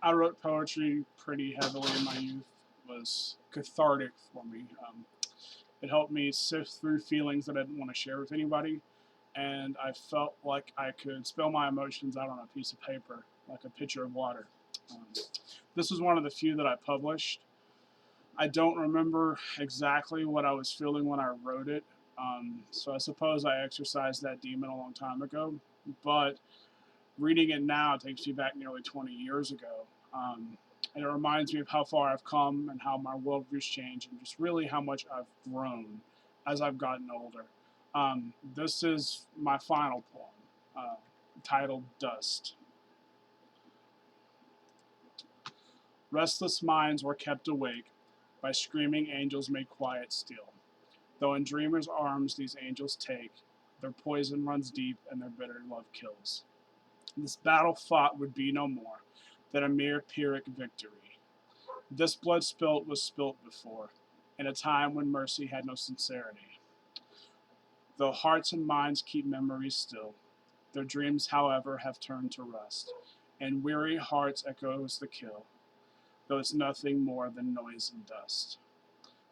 I wrote poetry pretty heavily in my youth. It was cathartic for me. It helped me sift through feelings that I didn't want to share with anybody, and I felt like I could spill my emotions out on a piece of paper, like a pitcher of water. Um, this was one of the few that I published. I don't remember exactly what I was feeling when I wrote it, so I suppose I exercised that demon a long time ago. But reading it now takes me back nearly 20 years ago. And it reminds me of how far I've come and how my worldview's changed and just really how much I've grown as I've gotten older. This is my final poem, titled Dust. Restless minds were kept awake by screaming angels made quiet still. Though in dreamers' arms these angels take, their poison runs deep and their bitter love kills. This battle fought would be no more than a mere Pyrrhic victory. This blood spilt was spilt before, in a time when mercy had no sincerity. Though hearts and minds keep memories still, their dreams, however, have turned to rust, and weary hearts echoes the kill, though it's nothing more than noise and dust.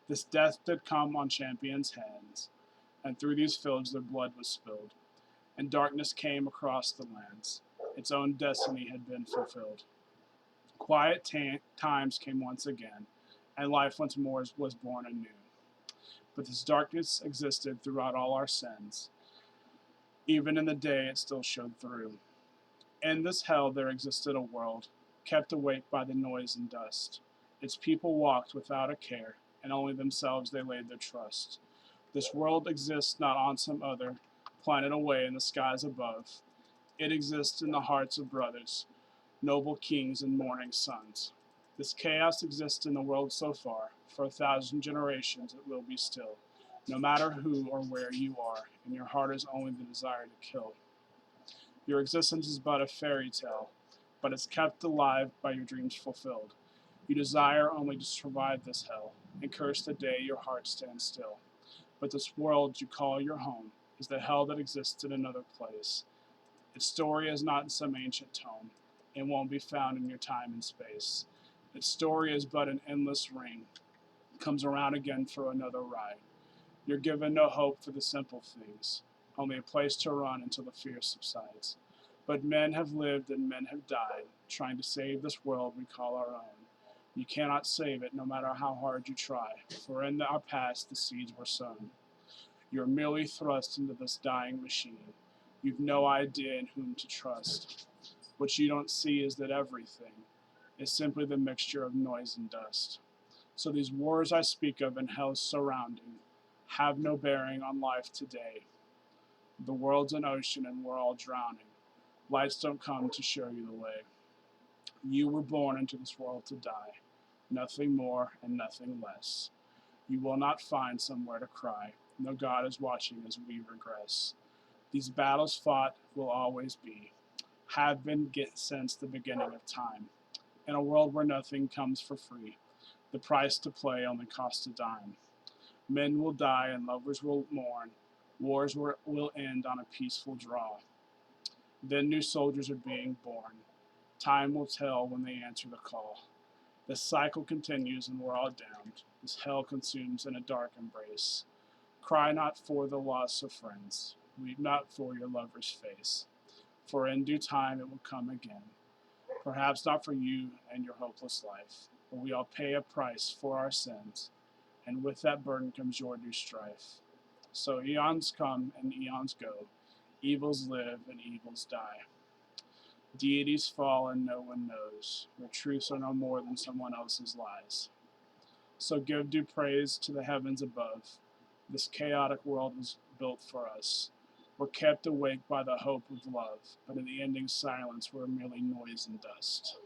This death did come on champions' hands, and through these fields their blood was spilled, and darkness came across the lands. Its own destiny had been fulfilled. Quiet times came once again, and life once more was born anew. But this darkness existed throughout all our sins. Even in the day, it still showed through. In this hell, there existed a world, kept awake by the noise and dust. Its people walked without a care, and only themselves they laid their trust. This world exists not on some other planet away in the skies above. It exists in the hearts of brothers, noble kings and morning suns. This chaos exists in the world so far. For 1,000 generations it will be still, no matter who or where you are, and your heart is only the desire to kill. Your existence is but a fairy tale, but it's kept alive by your dreams fulfilled. You desire only to survive this hell, and curse the day your heart stands still. But this world you call your home is the hell that exists in another place. Its story is not in some ancient tome. It won't be found in your time and space. Its story is but an endless ring, comes around again for another ride. You're given no hope for the simple things, only a place to run until the fear subsides. But men have lived and men have died, trying to save this world we call our own. You cannot save it, no matter how hard you try, for in our past the seeds were sown. You're merely thrust into this dying machine. You've no idea in whom to trust. What you don't see is that everything is simply the mixture of noise and dust. So these wars I speak of and hell's surrounding have no bearing on life today. The world's an ocean and we're all drowning. Lights don't come to show you the way. You were born into this world to die, nothing more and nothing less. You will not find somewhere to cry. No God is watching as we regress. These battles fought will always be, have been since the beginning of time. In a world where nothing comes for free, the price to play only costs a dime. Men will die and lovers will mourn. Wars will end on a peaceful draw. Then new soldiers are being born. Time will tell when they answer the call. The cycle continues and we're all damned. This hell consumes in a dark embrace. Cry not for the loss of friends. Weep not for your lover's face. For in due time it will come again. Perhaps not for you and your hopeless life, but we all pay a price for our sins, and with that burden comes your new strife. So eons come and eons go, evils live and evils die. Deities fall and no one knows, where truths are no more than someone else's lies. So give due praise to the heavens above. This chaotic world was built for us. We're kept awake by the hope of love, but in the ending silence we're merely noise and dust.